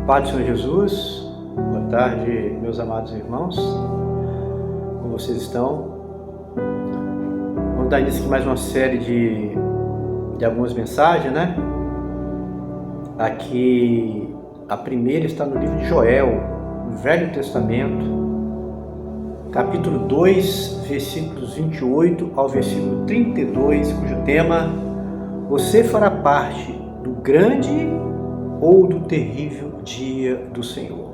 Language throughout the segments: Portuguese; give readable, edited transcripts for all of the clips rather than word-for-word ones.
Paz do Senhor Jesus, boa tarde, meus amados irmãos, como vocês estão? Vamos dar início aqui mais uma série de algumas mensagens, né? Aqui, a primeira está no livro de Joel, no Velho Testamento, capítulo 2, versículos 28 ao versículo 32, cujo tema: você fará parte do grande ou do terrível dia do Senhor.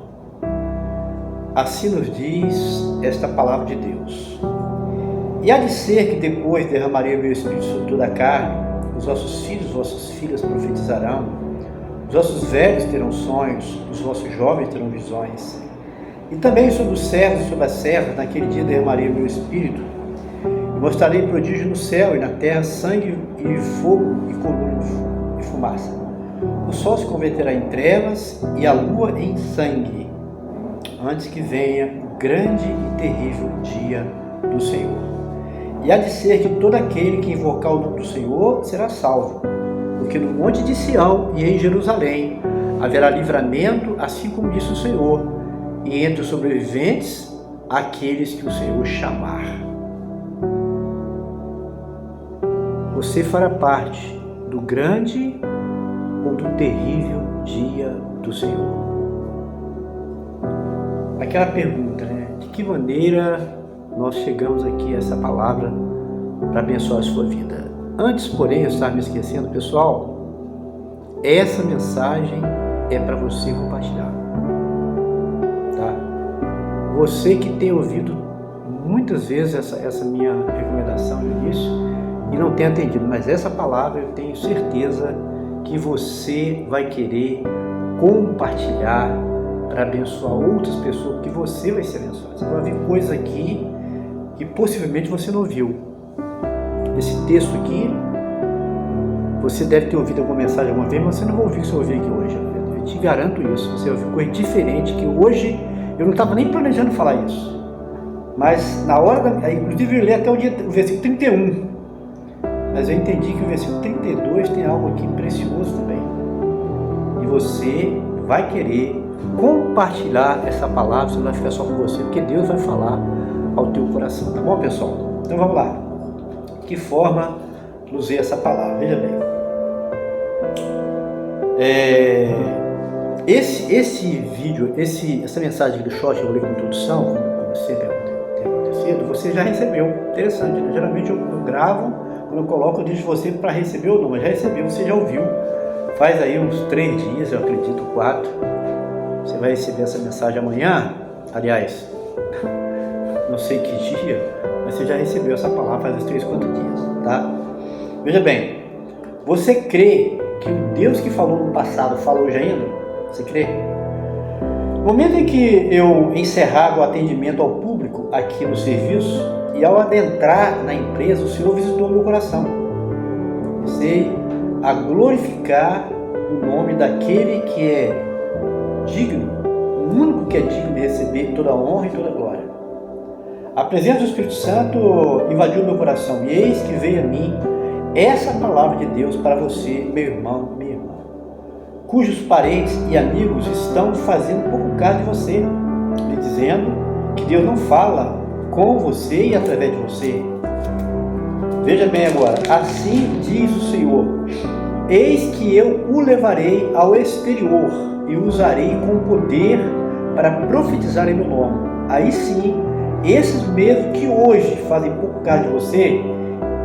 Assim nos diz esta palavra de Deus. E há de ser que depois derramarei o meu espírito sobre toda a carne, os vossos filhos e vossas filhas profetizarão, os vossos velhos terão sonhos, os vossos jovens terão visões. E também sobre os servos e sobre as servas, naquele dia derramarei o meu espírito, e mostrarei prodígio no céu e na terra, sangue e fogo e coluna e fumaça. O sol se converterá em trevas e a lua em sangue, antes que venha o grande e terrível dia do Senhor. E há de ser que todo aquele que invocar o nome do Senhor será salvo, porque no monte de Sião e em Jerusalém haverá livramento, assim como disse o Senhor, e entre os sobreviventes, aqueles que o Senhor chamar. Você fará parte do grande ou do terrível dia do Senhor. Aquela pergunta, né? De que maneira nós chegamos aqui a essa palavra para abençoar a sua vida? Antes, porém, eu estava me esquecendo, pessoal, essa mensagem é para você compartilhar, tá? Você que tem ouvido muitas vezes essa minha recomendação no início e não tem atendido, mas essa palavra eu tenho certeza que você vai querer compartilhar para abençoar outras pessoas, porque você vai ser abençoado. Você vai ver coisas aqui que possivelmente você não viu. Esse texto aqui, você deve ter ouvido alguma mensagem alguma vez, mas você não vai ouvir o que você ouviu aqui hoje. Eu te garanto isso. Você vai ouvir coisa diferente que hoje eu não estava nem planejando falar isso. Mas na hora inclusive eu li até o versículo 31. Mas eu entendi que o versículo 32 tem algo aqui precioso também. E você vai querer compartilhar essa palavra, você não vai ficar só com você, porque Deus vai falar ao teu coração, tá bom, pessoal? Então vamos lá. Que forma nos ver essa palavra? Veja bem. Esse vídeo, essa mensagem do short, eu li com introdução, como sempre tem acontecido, você já recebeu. Interessante, né? Geralmente eu gravo. Quando eu coloco, eu digo você para receber ou não, mas já recebeu, você já ouviu. Faz aí uns 3 dias, eu acredito, 4. Você vai receber essa mensagem amanhã. Aliás, não sei que dia, mas você já recebeu essa palavra faz uns 3, 4 dias, tá? Veja bem, você crê que o Deus que falou no passado fala hoje ainda? Você crê? No momento em que eu encerrar o atendimento ao público aqui no serviço, e ao adentrar na empresa, o Senhor visitou meu coração. Comecei a glorificar o nome daquele que é digno, o único que é digno de receber toda a honra e toda a glória. A presença do Espírito Santo invadiu meu coração, e eis que veio a mim essa palavra de Deus para você, meu irmão, minha irmã, cujos parentes e amigos estão fazendo pouco caso de você, lhe dizendo que Deus não fala com você e através de você. Veja bem agora, assim diz o Senhor: eis que eu o levarei ao exterior e o usarei com poder para profetizar em meu nome. Aí sim, esses mesmos que hoje fazem pouco caso de você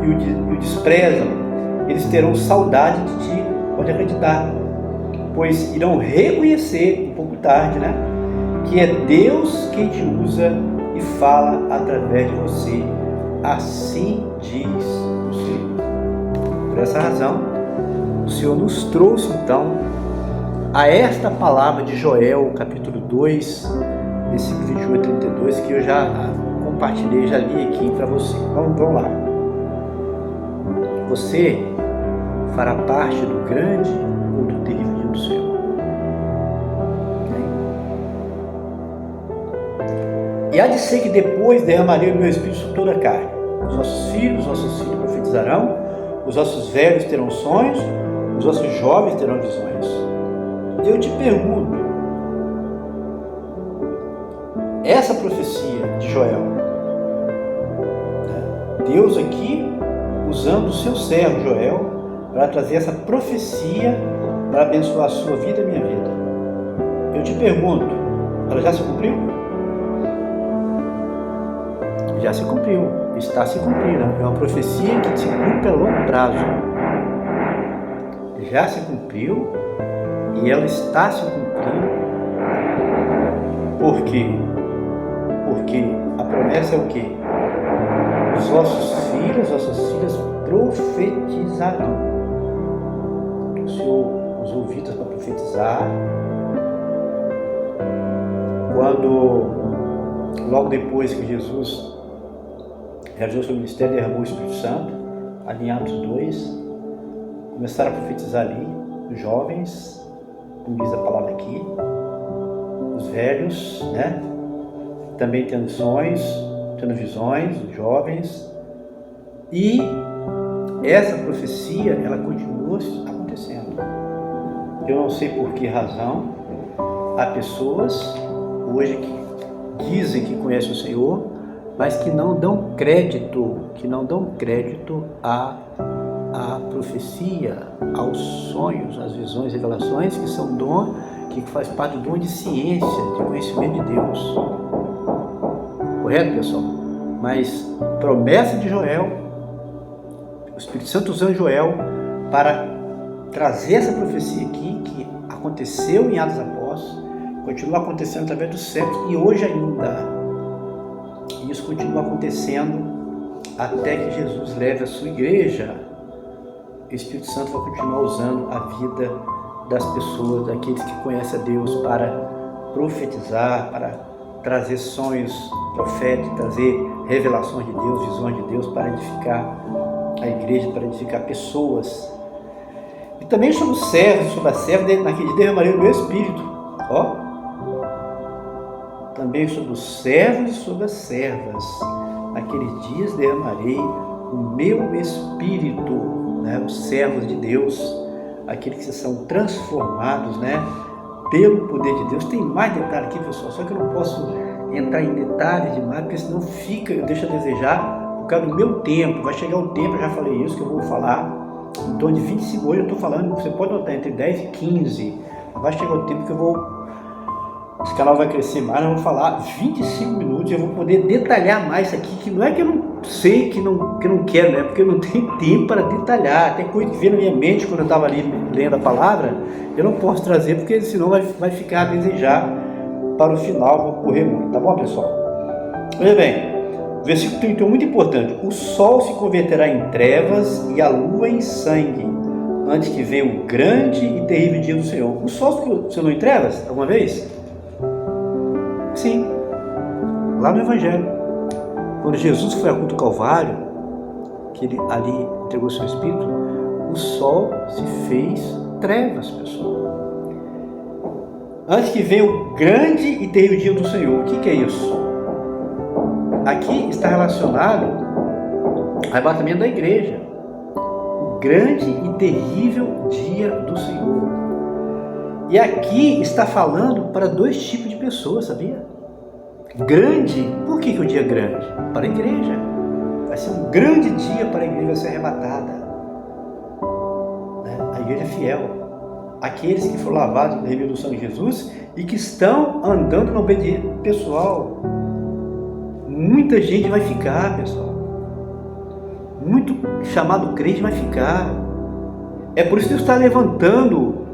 e o desprezam, eles terão saudade de ti, pode acreditar, pois irão reconhecer, um pouco tarde, né, que é Deus quem te usa e fala através de você. Assim diz o Senhor. Por essa razão, o Senhor nos trouxe então a esta palavra de Joel, capítulo 2, versículo 28 e 32, que eu já compartilhei, já li aqui para você. Vamos lá. Você fará parte do grande ou do terrível dia do Senhor. E há de ser que depois derramarei o meu espírito sobre toda a carne. Os vossos filhos profetizarão, os vossos velhos terão sonhos, os vossos jovens terão visões. Eu te pergunto, essa profecia de Joel, Deus aqui usando o seu servo Joel para trazer essa profecia para abençoar a sua vida e a minha vida. Eu te pergunto, ela já se cumpriu? Já se cumpriu, está se cumprindo. É uma profecia que se cumpre a longo prazo. Já se cumpriu e ela está se cumprindo. Por quê? Porque a promessa é o quê? Os vossos filhos, vossas filhas profetizarão. O Senhor os ouvidos para profetizar. Quando, logo depois que Jesus realizou seu ministério, derramou o Espírito Santo, ali em Atos 2, começaram a profetizar ali, os jovens, como diz a palavra aqui, os velhos, né? Também tendo sonhos, tendo visões, os jovens. E essa profecia, ela continua acontecendo. Eu não sei por que razão há pessoas hoje que dizem que conhecem o Senhor, mas que não dão crédito, à profecia, aos sonhos, às visões, revelações, que são dom, que faz parte do dom de ciência, de conhecimento de Deus. Correto, pessoal? Mas promessa de Joel, o Espírito Santo usando Joel para trazer essa profecia aqui, que aconteceu em Atos Apóstolos, continua acontecendo através dos séculos e hoje ainda. E isso continua acontecendo até que Jesus leve a sua igreja. O Espírito Santo vai continuar usando a vida das pessoas, daqueles que conhecem a Deus, para profetizar, para trazer sonhos proféticos, trazer revelações de Deus, visões de Deus, para edificar a igreja, para edificar pessoas. E também sobre os servos, sobre a serva, naquele dia derramarei o meu Espírito. Também sobre os servos e sobre as servas. Naqueles dias derramarei o meu Espírito, né? Os servos de Deus, aqueles que são transformados, né? Pelo poder de Deus. Tem mais detalhes aqui, pessoal, só que eu não posso entrar em detalhes demais, porque senão deixa a desejar por causa do meu tempo. Vai chegar o tempo, eu já falei isso, que eu vou falar em torno de 25, hoje eu estou falando, você pode notar, entre 10 e 15, vai chegar o tempo que eu vou, esse canal vai crescer mais, eu vou falar 25 minutos, eu vou poder detalhar mais isso aqui, que não é que eu não sei, que não quero, né? Porque eu não tenho tempo para detalhar, tem coisa que veio na minha mente quando eu estava ali lendo a palavra, eu não posso trazer, porque senão vai ficar a desejar para o final, vou correr muito, tá bom, pessoal? Veja bem, versículo 31 é muito importante: o sol se converterá em trevas e a lua em sangue, antes que venha o grande e terrível dia do Senhor. O sol se tornou em trevas alguma vez? Sim, lá no Evangelho, quando Jesus foi ao culto do Calvário, que ele ali entregou seu Espírito, o sol se fez trevas, pessoal. Antes que venha o grande e terrível dia do Senhor. O que é isso? Aqui está relacionado ao arrebatamento da igreja. O grande e terrível dia do Senhor. E aqui está falando para dois tipos de pessoas, sabia? Grande, por que o dia é grande? Para a igreja. Vai ser um grande dia para a igreja ser arrebatada. A igreja é fiel. Aqueles que foram lavados na revelação de Jesus e que estão andando na obediência. Pessoal, muita gente vai ficar, pessoal. Muito chamado crente vai ficar. É por isso que Deus está levantando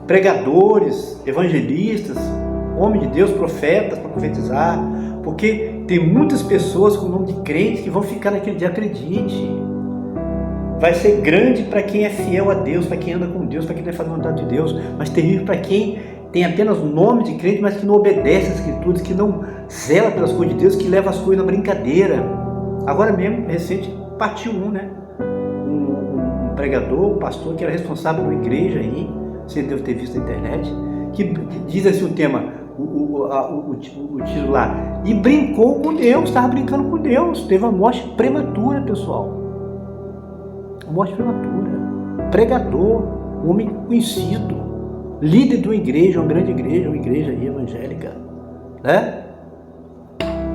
pregadores, evangelistas, homens de Deus, profetas para profetizar, porque tem muitas pessoas com o nome de crentes que vão ficar naquele dia. Acredite, vai ser grande para quem é fiel a Deus, para quem anda com Deus, para quem vai fazer a vontade de Deus, mas terrível para quem tem apenas o nome de crente, mas que não obedece às Escrituras, que não zela pelas coisas de Deus, que leva as coisas na brincadeira. Agora mesmo, recente, partiu né? Um pregador, um pastor que era responsável por uma igreja aí, você deve ter visto na internet, que diz assim o tema, o título lá, e brincou com Deus, estava brincando com Deus, teve uma morte prematura, pessoal. Morte prematura. Pregador, um homem conhecido, líder de uma igreja, uma grande igreja, uma igreja evangélica, né?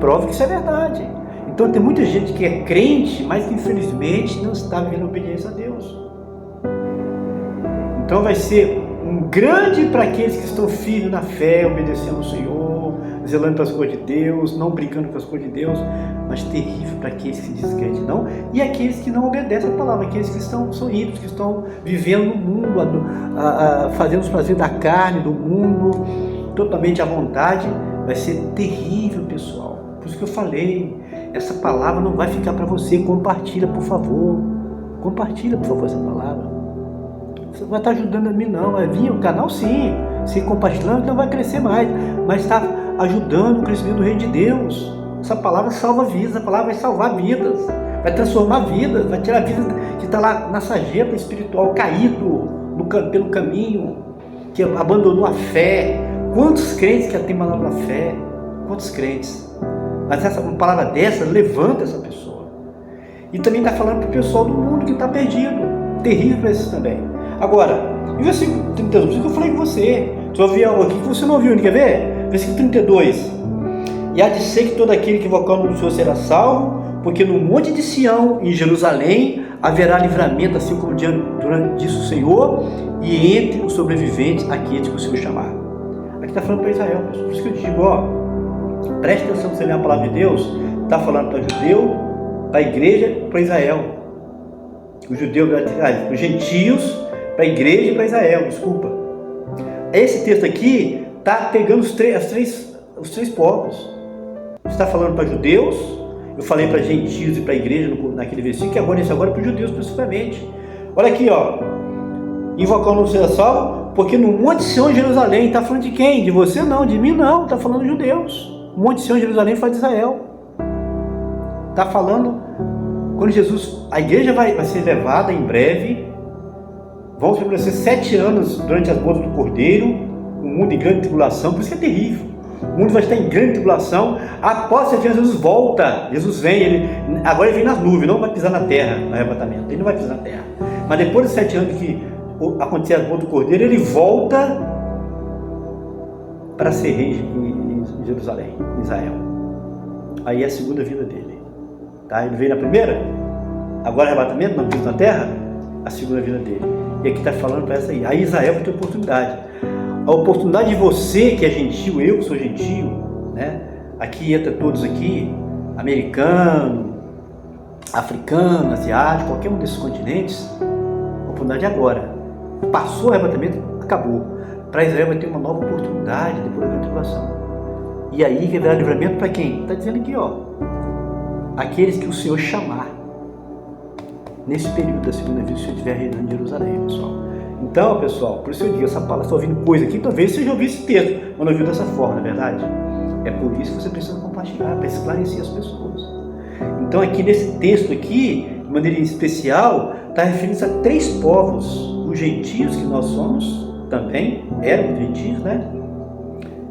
Prova que isso é verdade. Então tem muita gente que é crente, mas que infelizmente não está vivendo obediência a Deus. Então vai ser um grande para aqueles que estão firmes na fé, obedecendo ao Senhor, zelando para as coisas de Deus, não brincando com as coisas de Deus, mas terrível para aqueles que se dizem crentes não, e aqueles que não obedecem a palavra, aqueles que são ímpios, que estão vivendo no mundo, fazendo os prazeres da carne, do mundo, totalmente à vontade. Vai ser terrível, pessoal. Por isso que eu falei, essa palavra não vai ficar para você. Compartilha, por favor. Compartilha, por favor, essa palavra. Você vai estar ajudando a mim, não. Vai vir o canal, sim. Se compartilhando, não vai crescer mais. Mas está ajudando o crescimento do Reino de Deus. Essa palavra salva vidas. A palavra vai salvar vidas. Vai transformar vidas. Vai tirar a vida que está lá na sarjeta espiritual, caído pelo caminho, que abandonou a fé. Quantos crentes que tem abandonado a fé? Quantos crentes? Mas uma palavra dessa levanta essa pessoa. E também está falando para o pessoal do mundo que está perdido. Terrível para esses também. Agora, e o versículo 32, isso que eu falei com você. Tu ouviu algo aqui que você não ouviu, quer ver? Versículo 32. E há de ser que todo aquele que invocar o nome do Senhor será salvo, porque no monte de Sião, em Jerusalém, haverá livramento, assim como durante isso o Senhor, e entre os sobreviventes, aqueles que o Senhor chamar. Aqui está falando para Israel, pessoal. Por isso que eu digo, preste atenção se você ler a palavra de Deus. Está falando para judeu, para a igreja, para Israel. Os gentios, para a igreja e para Israel, desculpa. Esse texto aqui está pegando os três povos. Está falando para judeus, eu falei para gentios e para a igreja naquele versículo, que agora esse agora é para os judeus principalmente. Olha aqui, invocar o nome do Senhor salvo, porque no Monte Sião, Jerusalém, está falando de quem? De você não, de mim não, está falando de judeus. O Monte Sião, Jerusalém, fala de Israel. Está falando, quando a igreja vai ser levada em breve, vão permanecer 7 anos durante as bodas do Cordeiro, o mundo em grande tribulação, por isso que é terrível. O mundo vai estar em grande tribulação. Após 7 anos, Jesus volta. Jesus vem, agora ele vem nas nuvens, não vai pisar na terra, no arrebatamento. Ele não vai pisar na terra. Mas depois de 7 anos que acontecer as bodas do Cordeiro, ele volta para ser rei em Jerusalém, em Israel. Aí é a segunda vinda dele. Tá? Ele veio na primeira, agora arrebatamento, não pisa na terra, a segunda vinda dele. E aqui está falando para essa aí. Aí Israel vai ter oportunidade. A oportunidade de você, que é gentil, eu que sou gentil, né? Aqui entra todos aqui, americano, africano, asiático, qualquer um desses continentes, a oportunidade é agora. Passou o arrebatamento, acabou. Para Israel vai ter uma nova oportunidade depois da tribulação. E aí que haverá livramento para quem? Está dizendo aqui, aqueles que o Senhor chamar. Nesse período da segunda vinda, se o Senhor estiver reinando em Jerusalém, pessoal. Então, pessoal, por isso eu digo, essa palavra, está ouvindo coisa aqui, talvez você já ouviu esse texto, mas não ouviu dessa forma, não é verdade? É por isso que você precisa compartilhar, para esclarecer as pessoas. Então, aqui nesse texto aqui, de maneira especial, está referindo-se a 3 povos, os gentios, que nós somos também, éramos gentios, né?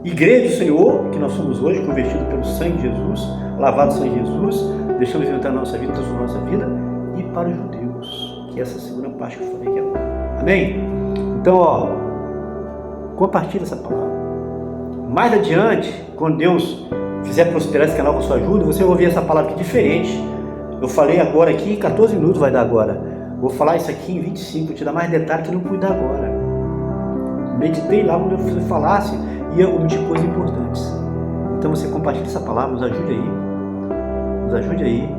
Igreja do Senhor, que nós somos hoje, convertidos pelo sangue de Jesus, lavados no sangue de Jesus, deixamos de entrar na nossa vida, transformar a nossa vida, e para os judeus, que é essa segunda parte que eu falei aqui agora. Amém? Então, compartilha essa palavra. Mais adiante, quando Deus fizer prosperar esse canal com a sua ajuda, você vai ouvir essa palavra aqui diferente. Eu falei agora aqui, 14 minutos vai dar agora. Vou falar isso aqui em 25, vou te dar mais detalhes que eu não pude dar agora. Meditei lá quando eu falasse e eu omiti coisas importantes. Então você compartilha essa palavra, nos ajude aí. Nos ajude aí.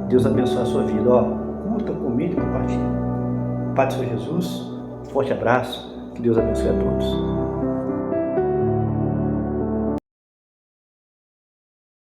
Deus abençoe a sua vida. Curta, comente e compartilhe. Pai do Senhor Jesus, forte abraço. Que Deus abençoe a todos.